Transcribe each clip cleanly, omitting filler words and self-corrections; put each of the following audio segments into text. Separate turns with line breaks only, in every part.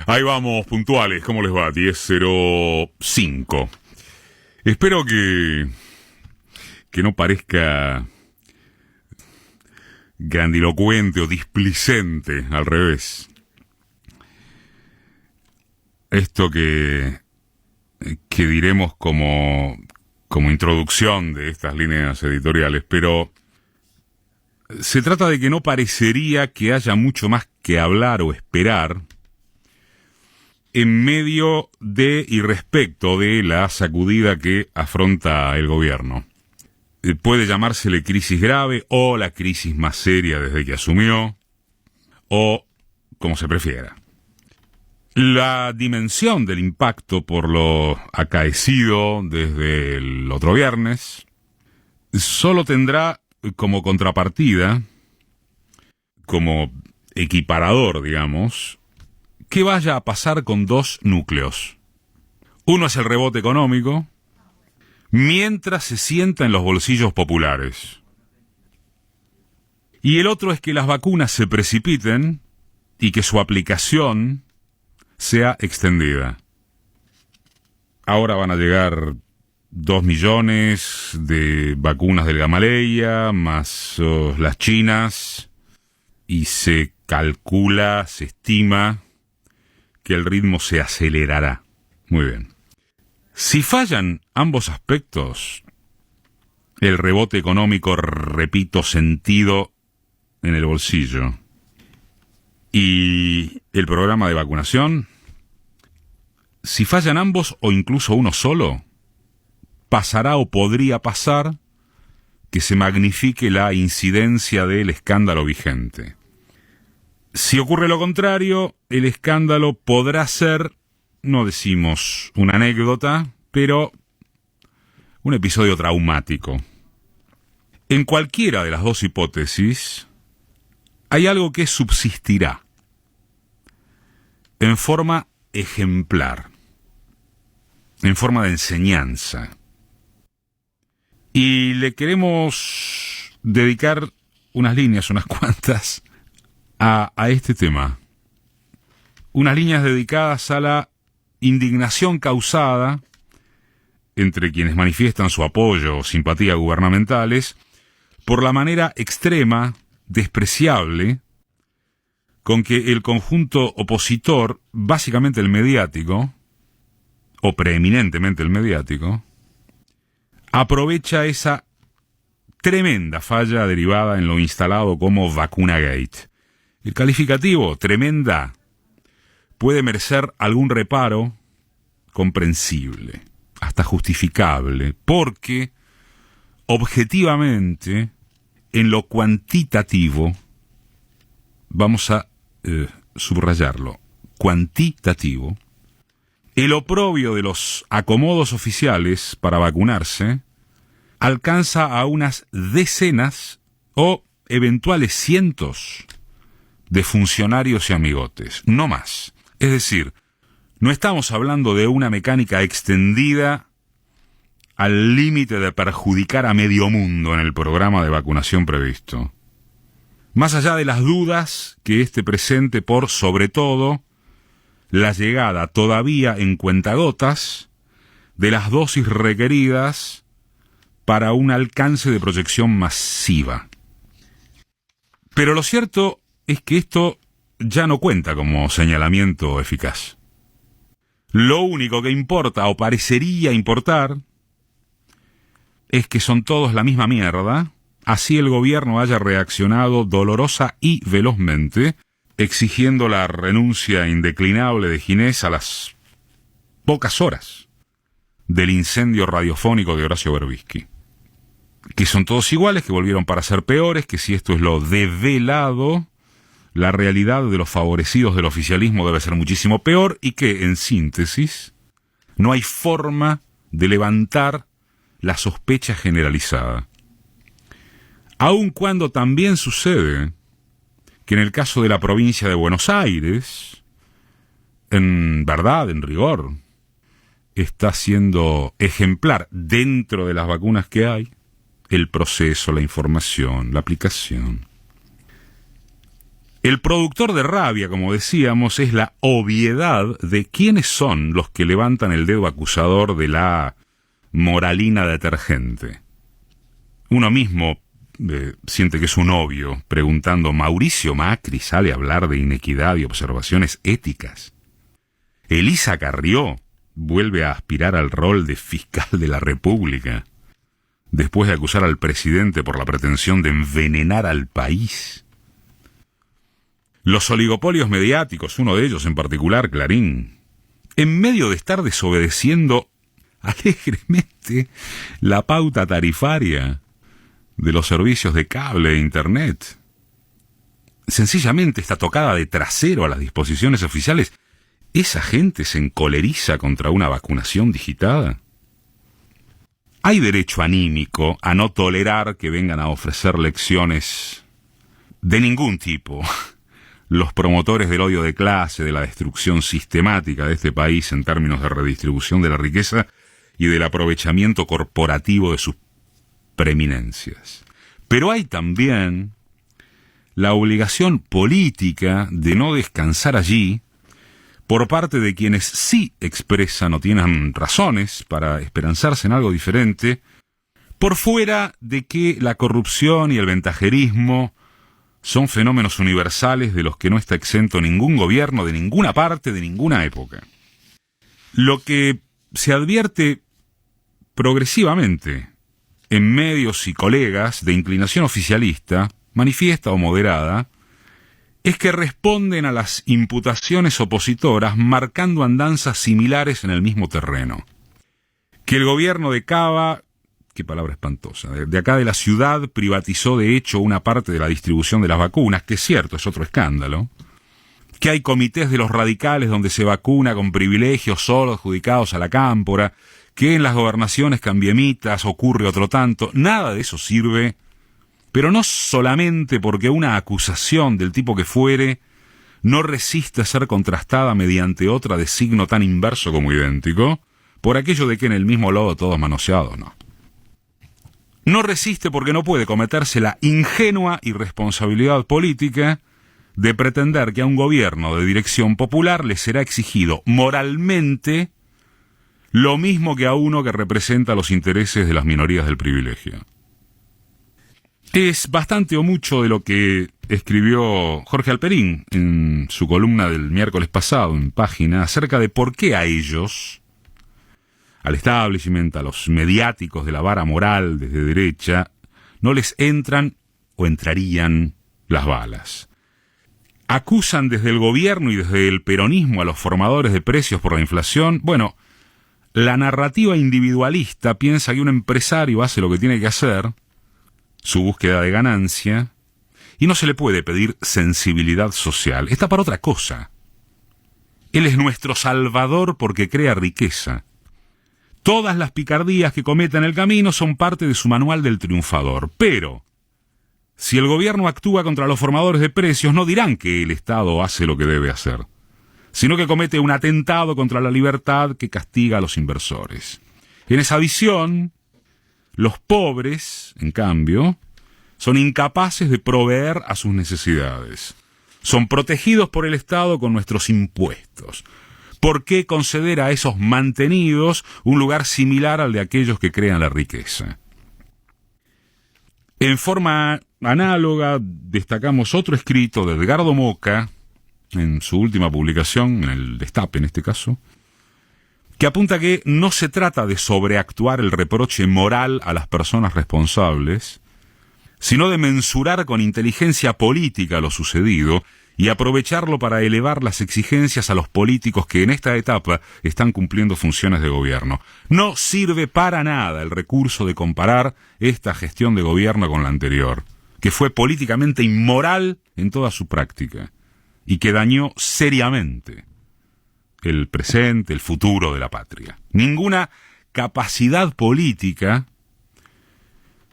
Ahí vamos, puntuales. ¿Cómo les va? 10:05. Espero que no parezca grandilocuente o displicente, al revés. Esto que diremos como introducción de estas líneas editoriales, pero se trata de que no parecería que haya mucho más que hablar o esperar en medio de y respecto de la sacudida que afronta el gobierno. Puede llamársele crisis grave o la crisis más seria desde que asumió, o como se prefiera. La dimensión del impacto por lo acaecido desde el otro viernes solo tendrá como contrapartida, como equiparador, digamos, ¿qué vaya a pasar con dos núcleos? Uno es el rebote económico, mientras se sienta en los bolsillos populares. Y el otro es que las vacunas se precipiten y que su aplicación sea extendida. Ahora van a llegar 2 millones de vacunas del Gamaleya, más las chinas, y se calcula, se estima que el ritmo se acelerará. Muy bien. Si fallan ambos aspectos, el rebote económico, repito, sentido en el bolsillo, y el programa de vacunación, si fallan ambos o incluso uno solo, pasará o podría pasar que se magnifique la incidencia del escándalo vigente. Si ocurre lo contrario, el escándalo podrá ser, no decimos una anécdota, pero un episodio traumático. En cualquiera de las dos hipótesis, hay algo que subsistirá en forma ejemplar, en forma de enseñanza. Y le queremos dedicar unas líneas, unas cuantas, a este tema. Unas líneas dedicadas a la indignación causada entre quienes manifiestan su apoyo o simpatía gubernamentales por la manera extrema, despreciable, con que el conjunto opositor, básicamente el mediático, o preeminentemente el mediático, aprovecha esa tremenda falla derivada en lo instalado como Vacunagate. El calificativo, tremenda, puede merecer algún reparo comprensible, hasta justificable, porque objetivamente, en lo cuantitativo, vamos a subrayarlo, cuantitativo, el oprobio de los acomodos oficiales para vacunarse alcanza a unas decenas o eventuales cientos de funcionarios y amigotes, no más. Es decir, no estamos hablando de una mecánica extendida al límite de perjudicar a medio mundo en el programa de vacunación previsto. Más allá de las dudas que este presente por, sobre todo, la llegada todavía en cuentagotas de las dosis requeridas para un alcance de proyección masiva. Pero lo cierto es que esto ya no cuenta como señalamiento eficaz. Lo único que importa, o parecería importar, es que son todos la misma mierda, así el gobierno haya reaccionado dolorosa y velozmente, exigiendo la renuncia indeclinable de Ginés a las pocas horas del incendio radiofónico de Horacio Berbisky. Que son todos iguales, que volvieron para ser peores, que si esto es lo develado, la realidad de los favorecidos del oficialismo debe ser muchísimo peor, y que, en síntesis, no hay forma de levantar la sospecha generalizada. Aun cuando también sucede que en el caso de la provincia de Buenos Aires, en verdad, en rigor, está siendo ejemplar dentro de las vacunas que hay, el proceso, la información, la aplicación. El productor de rabia, como decíamos, es la obviedad de quiénes son los que levantan el dedo acusador de la moralina detergente. Uno mismo siente que es un obvio, preguntando: ¿Mauricio Macri sale a hablar de inequidad y observaciones éticas? ¿Elisa Carrió vuelve a aspirar al rol de fiscal de la República después de acusar al presidente por la pretensión de envenenar al país? Los oligopolios mediáticos, uno de ellos en particular, Clarín, en medio de estar desobedeciendo alegremente la pauta tarifaria de los servicios de cable e internet, sencillamente está tocada de trasero a las disposiciones oficiales, ¿esa gente se encoleriza contra una vacunación digitada? Hay derecho anímico a no tolerar que vengan a ofrecer lecciones de ningún tipo los promotores del odio de clase, de la destrucción sistemática de este país en términos de redistribución de la riqueza y del aprovechamiento corporativo de sus preeminencias. Pero hay también la obligación política de no descansar allí por parte de quienes sí expresan o tienen razones para esperanzarse en algo diferente, por fuera de que la corrupción y el ventajerismo son fenómenos universales de los que no está exento ningún gobierno de ninguna parte, de ninguna época. Lo que se advierte progresivamente en medios y colegas de inclinación oficialista, manifiesta o moderada, es que responden a las imputaciones opositoras marcando andanzas similares en el mismo terreno. Que el gobierno de Cava, qué palabra espantosa, de acá de la ciudad privatizó de hecho una parte de la distribución de las vacunas, que es cierto, es otro escándalo. Que hay comités de los radicales donde se vacuna con privilegios solo adjudicados a la cámpora, que en las gobernaciones cambiemitas ocurre otro tanto. Nada de eso sirve, pero no solamente porque una acusación del tipo que fuere no resiste a ser contrastada mediante otra de signo tan inverso como idéntico, por aquello de que en el mismo lodo todos manoseados, no. No resiste porque no puede cometerse la ingenua irresponsabilidad política de pretender que a un gobierno de dirección popular le será exigido moralmente lo mismo que a uno que representa los intereses de las minorías del privilegio. Es bastante o mucho de lo que escribió Jorge Alperín en su columna del miércoles pasado en Página acerca de por qué a ellos, al establishment, a los mediáticos de la vara moral desde derecha, no les entran o entrarían las balas. Acusan desde el gobierno y desde el peronismo a los formadores de precios por la inflación. Bueno, la narrativa individualista piensa que un empresario hace lo que tiene que hacer, su búsqueda de ganancia, y no se le puede pedir sensibilidad social. Está para otra cosa. Él es nuestro salvador porque crea riqueza. Todas las picardías que cometa en el camino son parte de su manual del triunfador. Pero, si el gobierno actúa contra los formadores de precios, no dirán que el Estado hace lo que debe hacer, sino que comete un atentado contra la libertad que castiga a los inversores. En esa visión, los pobres, en cambio, son incapaces de proveer a sus necesidades. Son protegidos por el Estado con nuestros impuestos. ¿Por qué conceder a esos mantenidos un lugar similar al de aquellos que crean la riqueza? En forma análoga, destacamos otro escrito de Edgardo Moca, en su última publicación, en el Destape en este caso, que apunta que no se trata de sobreactuar el reproche moral a las personas responsables, sino de mensurar con inteligencia política lo sucedido y aprovecharlo para elevar las exigencias a los políticos que en esta etapa están cumpliendo funciones de gobierno. No sirve para nada el recurso de comparar esta gestión de gobierno con la anterior, que fue políticamente inmoral en toda su práctica y que dañó seriamente el presente, el futuro de la patria. Ninguna capacidad política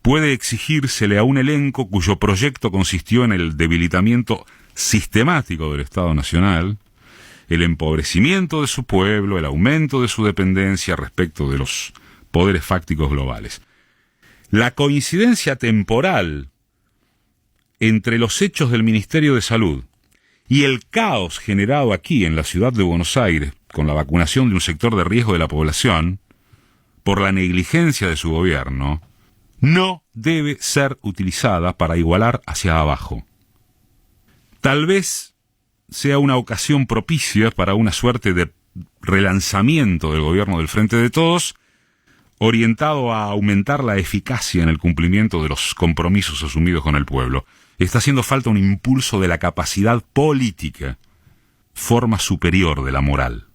puede exigírsele a un elenco cuyo proyecto consistió en el debilitamiento sistemático del Estado Nacional, el empobrecimiento de su pueblo, el aumento de su dependencia respecto de los poderes fácticos globales. La coincidencia temporal entre los hechos del Ministerio de Salud y el caos generado aquí en la ciudad de Buenos Aires con la vacunación de un sector de riesgo de la población por la negligencia de su gobierno no debe ser utilizada para igualar hacia abajo. Tal vez sea una ocasión propicia para una suerte de relanzamiento del gobierno del Frente de Todos, orientado a aumentar la eficacia en el cumplimiento de los compromisos asumidos con el pueblo. Está haciendo falta un impulso de la capacidad política, forma superior de la moral.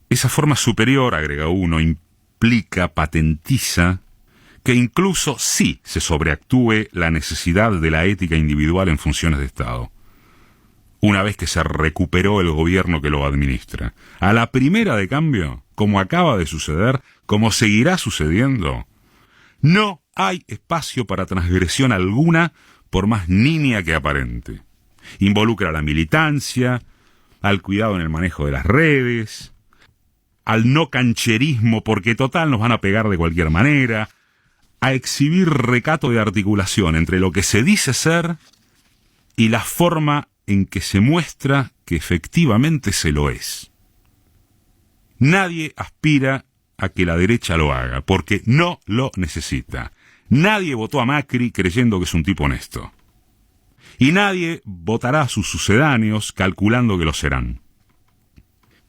Esa forma superior, agrega uno, implica, patentiza, que incluso sí se sobreactúe la necesidad de la ética individual en funciones de Estado, una vez que se recuperó el gobierno que lo administra. A la primera de cambio, como acaba de suceder, como seguirá sucediendo, no hay espacio para transgresión alguna, por más nimia que aparente. Involucra a la militancia, al cuidado en el manejo de las redes, al no cancherismo porque total nos van a pegar de cualquier manera, a exhibir recato de articulación entre lo que se dice ser y la forma en que se muestra que efectivamente se lo es. Nadie aspira a que la derecha lo haga, porque no lo necesita. Nadie votó a Macri creyendo que es un tipo honesto. Y nadie votará a sus sucedáneos calculando que lo serán.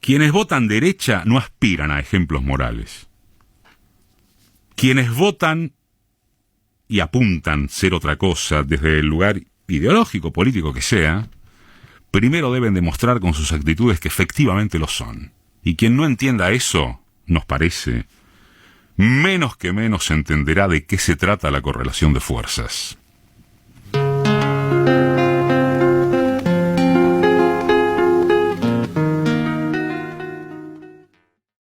Quienes votan derecha no aspiran a ejemplos morales. Quienes votan y apuntan ser otra cosa desde el lugar ideológico, político que sea, primero deben demostrar con sus actitudes que efectivamente lo son. Y quien no entienda eso, nos parece, menos que menos entenderá de qué se trata la correlación de fuerzas.